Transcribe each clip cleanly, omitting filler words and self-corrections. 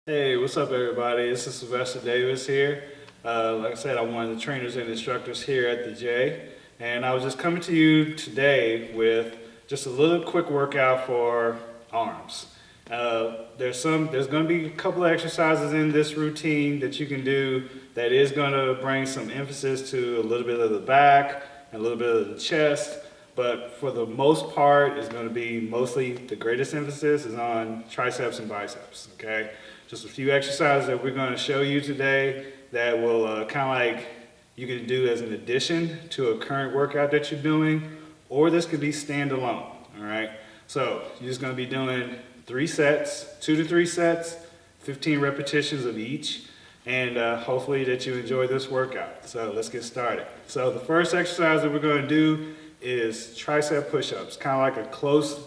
Hey, what's up, everybody? This is Sylvester Davis here. Like I said, I'm one of the trainers and instructors here at the J, and I was just coming to you today with just a little quick workout for arms. There's going to be a couple of exercises in this routine that you can do that is going to bring some emphasis to a little bit of the back and a little bit of the chest. But for the most part, it's going to be mostly the greatest emphasis is on triceps and biceps. Okay, just a few exercises that we're going to show you today that will kind of like you can do as an addition to a current workout that you're doing, or this could be standalone. All right, so you're just going to be doing 3 sets, 2 to 3 sets, 15 repetitions of each, and hopefully that you enjoy this workout. So let's get started. So the first exercise that we're going to do is tricep push-ups, kind of like a close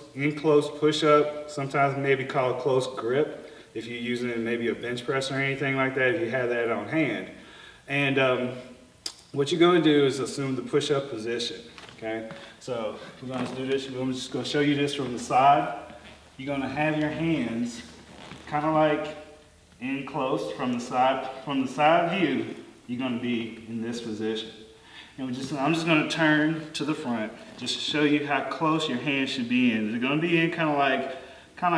push-up, sometimes maybe called close grip if you're using maybe a bench press or anything like that, if you have that on hand. And what you're going to do is assume the push-up position, okay? So we're going to do this, I'm just going to show you this from the side. You're going to have your hands kind of like in close from the side view. You're going to be in this position. And I'm just going to turn to the front just to show you how close your hands should be in. They're going to be in kind of like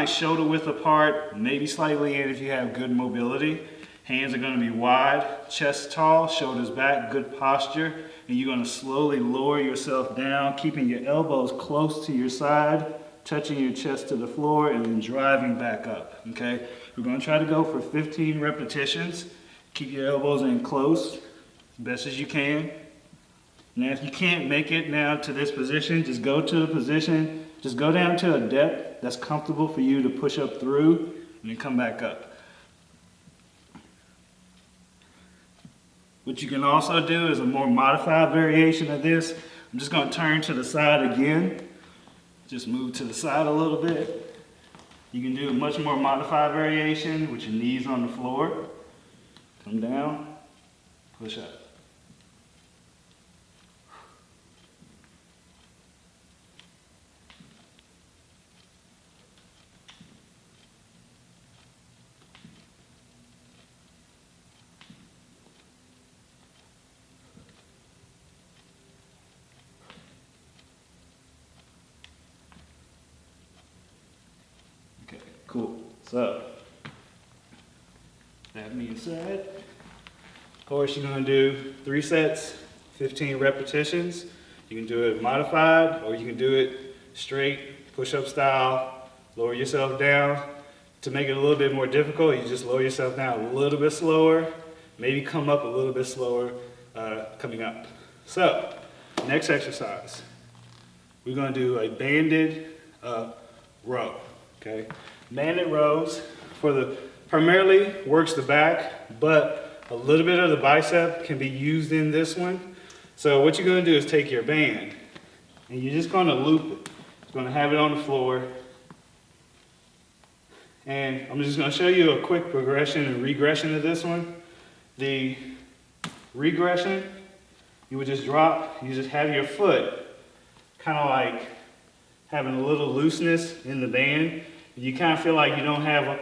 shoulder width apart, maybe slightly in if you have good mobility. Hands are going to be wide, chest tall, shoulders back, good posture. And you're going to slowly lower yourself down, keeping your elbows close to your side, touching your chest to the floor, and then driving back up. Okay? We're going to try to go for 15 repetitions. Keep your elbows in close, as best as you can. Now, if you can't make it now to this position, just go to a position, just go down to a depth that's comfortable for you to push up through, and then come back up. What you can also do is a more modified variation of this. I'm just going to turn to the side again. Just move to the side a little bit. You can do a much more modified variation with your knees on the floor. Come down, push up. Okay, cool. So, that being said, of course you're going to do 3 sets, 15 repetitions. You can do it modified or you can do it straight, push-up style, lower yourself down. To make it a little bit more difficult, you just lower yourself down a little bit slower, maybe come up a little bit slower coming up. So, next exercise, we're going to do a banded row. Okay, banded rows primarily works the back, but a little bit of the bicep can be used in this one. So what you're going to do is take your band and you're just going to loop it. You're going to have it on the floor. And I'm just going to show you a quick progression and regression of this one. The regression, you would just drop, you just have your foot kind of like having a little looseness in the band. You kind of feel like you don't have,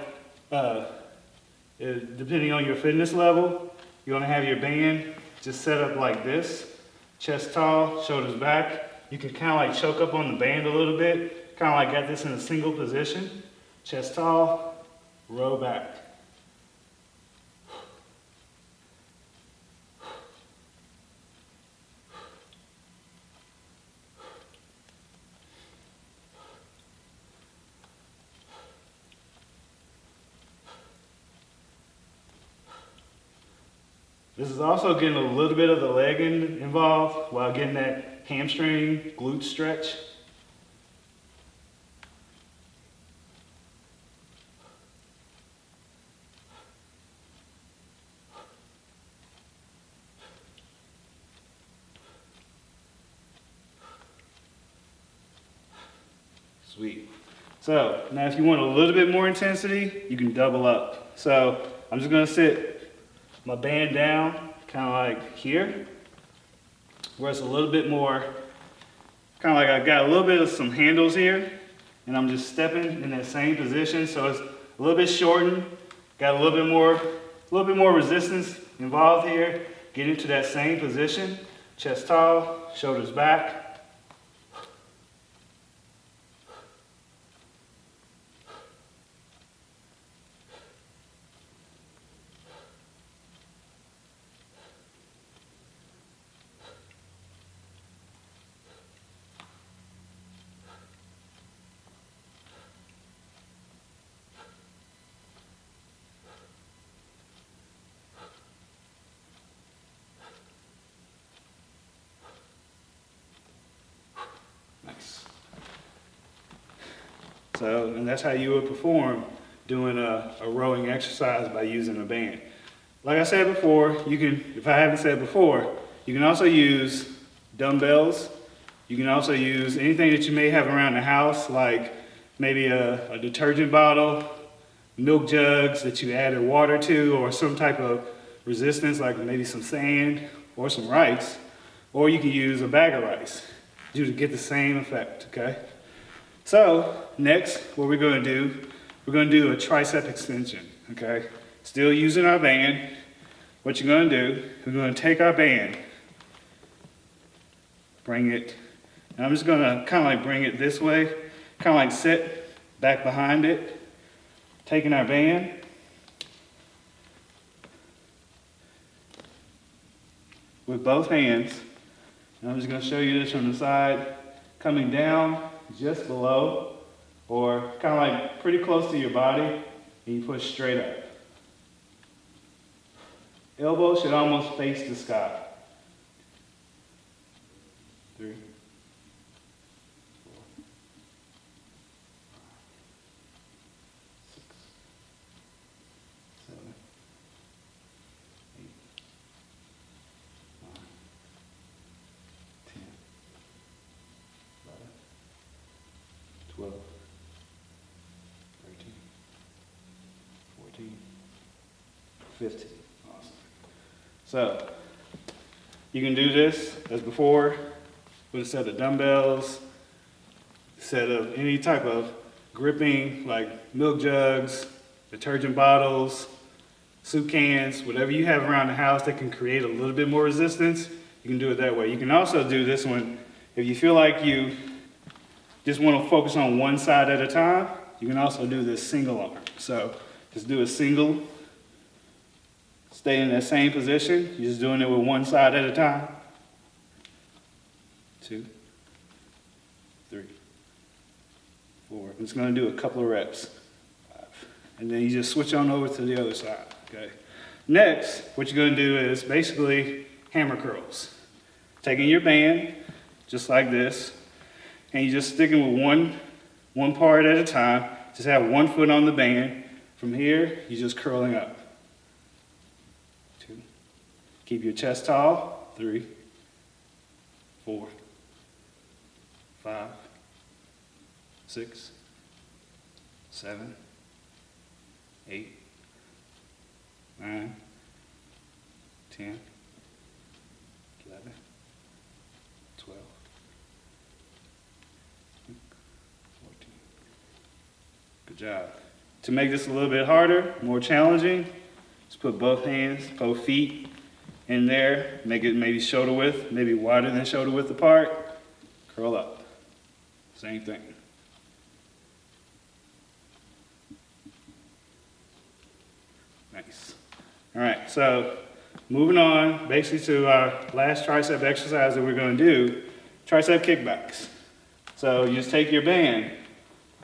depending on your fitness level, you're going to have your band just set up like this, chest tall, shoulders back. You can kind of like choke up on the band a little bit, kind of like got this in a single position, chest tall, row back. This is also getting a little bit of the leg involved while getting that hamstring glute stretch. Sweet. So now if you want a little bit more intensity, you can double up. So I'm just going to sit my band down, kind of like here, where it's a little bit more, kind of like I've got a little bit of some handles here, and I'm just stepping in that same position, so it's a little bit shortened, Got a little bit more resistance involved here. Get into that same position. Chest tall, shoulders back. Nice. So, and that's how you would perform doing a rowing exercise by using a band. Like I said before, you can, if I haven't said before, you can also use dumbbells. You can also use anything that you may have around the house, like maybe a detergent bottle, milk jugs that you added water to, or some type of resistance, like maybe some sand or some rice. Or you can use a bag of rice to get the same effect, okay? So, next, what we're gonna do, we're gonna do a tricep extension, okay? Still using our band. What you're gonna do, we're gonna take our band, bring it, and I'm just gonna kind of like bring it this way, kind of like sit back behind it, taking our band, with both hands, and I'm just gonna show you this from the side, coming down just below, or kind of like pretty close to your body, and you push straight up. Elbow should almost face the sky. 3, 4, 6, 7, 8, 9, 10, 11, 12, 13, 14, 15. Awesome. So, you can do this as before with a set of dumbbells, set of any type of gripping like milk jugs, detergent bottles, soup cans, whatever you have around the house that can create a little bit more resistance, you can do it that way. You can also do this one if you feel like you just want to focus on one side at a time. You can also do this single arm. So just do a single, stay in that same position. You're just doing it with one side at a time. 2, 3, 4. I'm just going to do a couple of reps. 5. And then you just switch on over to the other side. Okay. Next, what you're going to do is basically hammer curls. Taking your band, just like this, and you're just sticking with one part at a time. Just have one foot on the band. From here, you're just curling up. 2. Keep your chest tall. 3, 4, 5, 6, 7, 8, 9, 10, 11, 12, 14. Good job. To make this a little bit harder, more challenging, just put both hands, both feet in there. Make it maybe shoulder width, maybe wider than shoulder width apart. Curl up. Same thing. Nice. All right, so moving on basically to our last tricep exercise that we're going to do, tricep kickbacks. So you just take your band,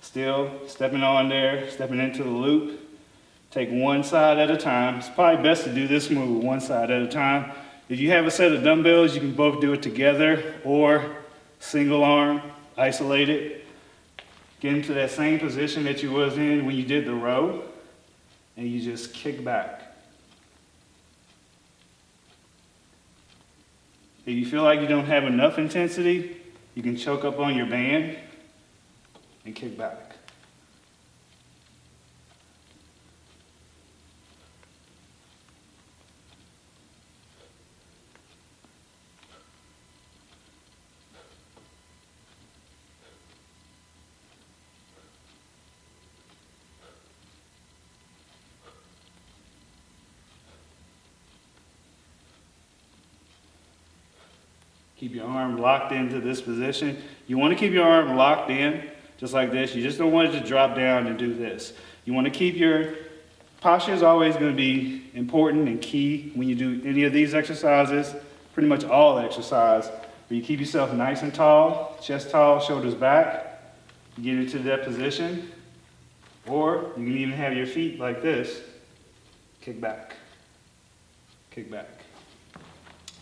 still stepping on there, stepping into the loop, take one side at a time. It's probably best to do this move one side at a time. If you have a set of dumbbells, you can both do it together or single arm, isolated. Get into that same position that you was in when you did the row, and you just kick back. If you feel like you don't have enough intensity, you can choke up on your band and kick back. Keep your arm locked into this position. You want to keep your arm locked in, just like this. You just don't want it to drop down and do this. You want to keep your posture is always going to be important and key when you do any of these exercises, pretty much all exercise. But you keep yourself nice and tall, chest tall, shoulders back. You get into that position. Or you can even have your feet like this, kick back, kick back.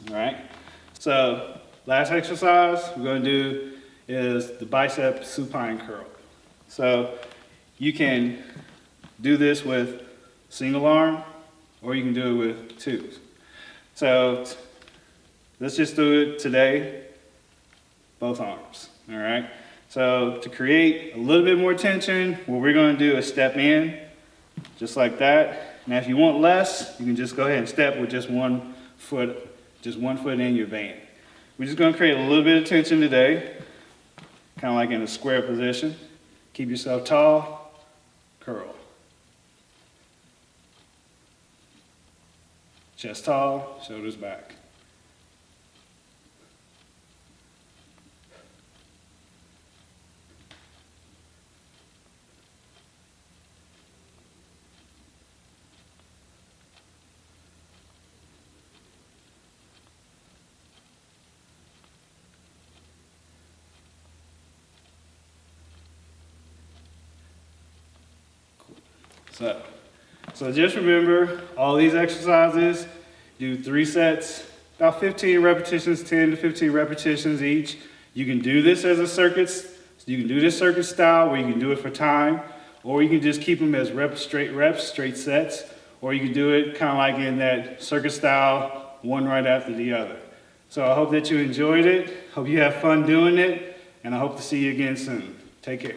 All right? So last exercise we're going to do is the bicep supine curl. So you can do this with single arm or you can do it with twos. So let's just do it today, both arms. All right? So to create a little bit more tension, what we're going to do is step in, just like that. Now if you want less, you can just go ahead and step with just one foot in your band. We're just going to create a little bit of tension today, kind of like in a square position. Keep yourself tall, curl. Chest tall, shoulders back. So just remember, all these exercises, do 3 sets, about 15 repetitions, 10 to 15 repetitions each. You can do this as a circuit, you can do this circuit style where you can do it for time, or you can just keep them as straight sets, or you can do it kind of like in that circuit style, one right after the other. So I hope that you enjoyed it, hope you have fun doing it, and I hope to see you again soon. Take care.